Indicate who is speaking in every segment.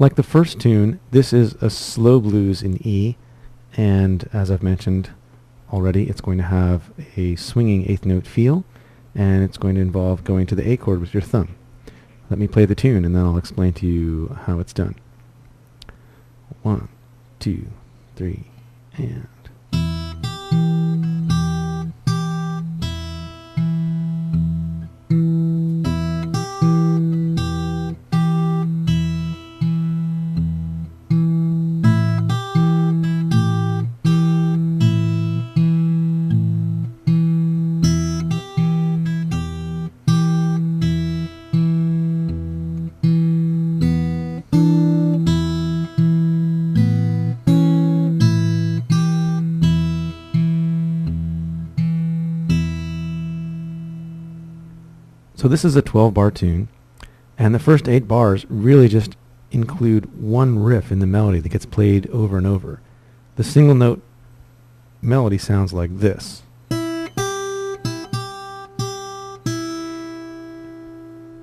Speaker 1: Like the first tune, this is a slow blues in E, and as I've mentioned already, it's going to have a swinging eighth note feel, and it's going to involve going to the A chord with your thumb. Let me play the tune, and then I'll explain to you how it's done. 1, 2, 3, and... So this is a 12-bar tune, and the first 8 bars really just include one riff in the melody that gets played over and over. The single note melody sounds like this.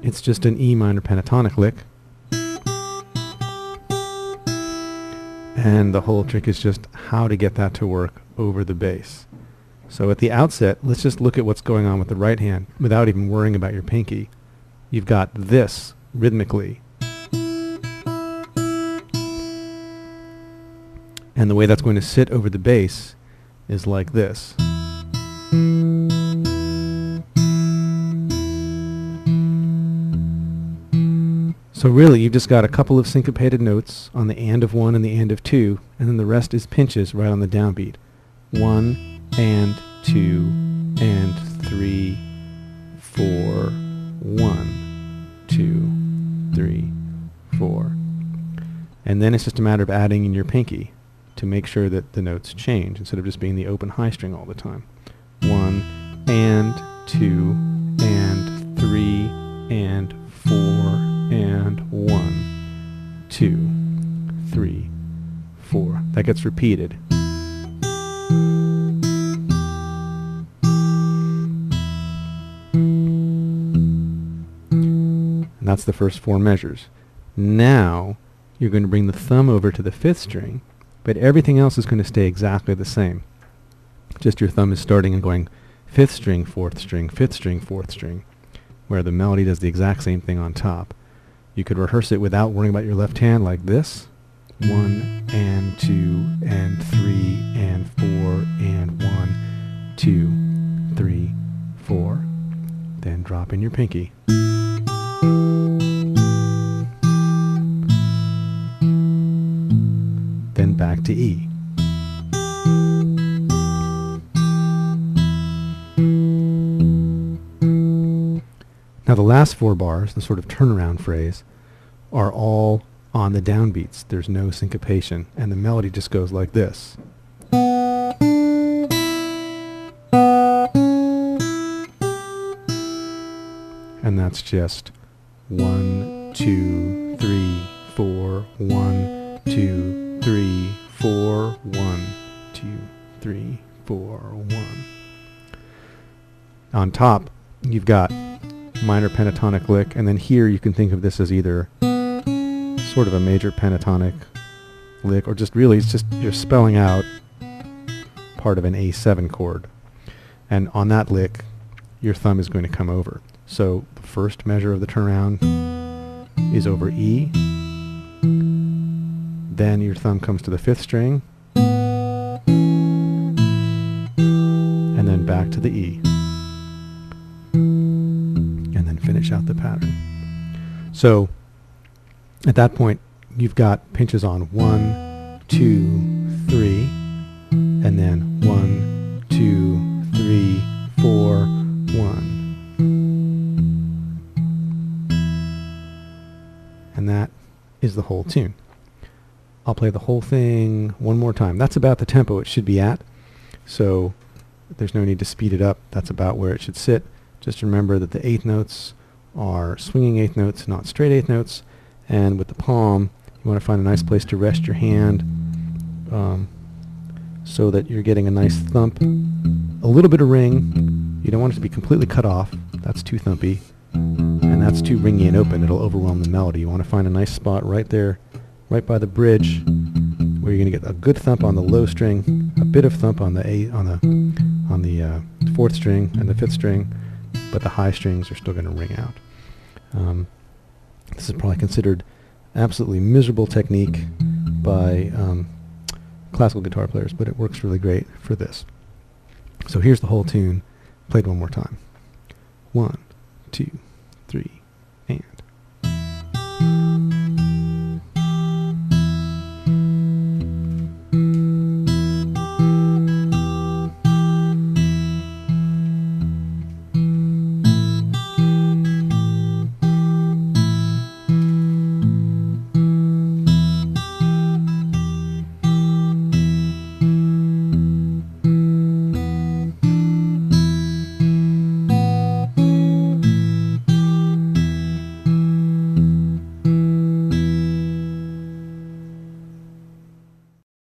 Speaker 1: It's just an E minor pentatonic lick, and the whole trick is just how to get that to work over the bass. So at the outset, let's just look at what's going on with the right hand without even worrying about your pinky. You've got this rhythmically. And the way that's going to sit over the bass is like this. So really, you've just got a couple of syncopated notes on the and of 1 and the and of 2, and then the rest is pinches right on the downbeat. 1, and 2, and 3, 4, 1, 2, 3, 4. And then it's just a matter of adding in your pinky to make sure that the notes change instead of just being the open high string all the time. 1, and 2, and 3, and 4, and 1, 2, 3, 4. That gets repeated. That's the first 4 measures. Now you're going to bring the thumb over to the 5th string, but everything else is going to stay exactly the same. Just your thumb is starting and going 5th string, 4th string, 5th string, 4th string, where the melody does the exact same thing on top. You could rehearse it without worrying about your left hand like this. 1, and 2, and 3, and 4, and 1, 2, 3, 4. Then drop in your pinky. Then back to E. Now the last 4 bars, the sort of turnaround phrase, are all on the downbeats. There's no syncopation, and the melody just goes like this. And that's just 1, 2, 3, 4, 1, 2, 3, 4, 1, 2, 3, 4, 1. On top, you've got minor pentatonic lick, and then here you can think of this as either sort of a major pentatonic lick, or just really it's just you're spelling out part of an A7 chord. And on that lick, your thumb is going to come over. So the first measure of the turnaround is over E. Then your thumb comes to the 5th string, and then back to the E. And then finish out the pattern. So at that point, you've got pinches on 1, 2, 3, and then 1, 2, 3, 4, 1. And that is the whole tune. I'll play the whole thing one more time. That's about the tempo it should be at, so there's no need to speed it up. That's about where it should sit. Just remember that the 8th notes are swinging 8th notes, not straight 8th notes, and with the palm, you want to find a nice place to rest your hand so that you're getting a nice thump, a little bit of ring. You don't want it to be completely cut off. That's too thumpy. And that's too ringy and open. It'll overwhelm the melody. You want to find a nice spot right there right by the bridge, where you're going to get a good thump on the low string, a bit of thump on the fourth string and the fifth string, but the high strings are still going to ring out. This is probably considered absolutely miserable technique by classical guitar players, but it works really great for this. So here's the whole tune, played one more time. 1, 2,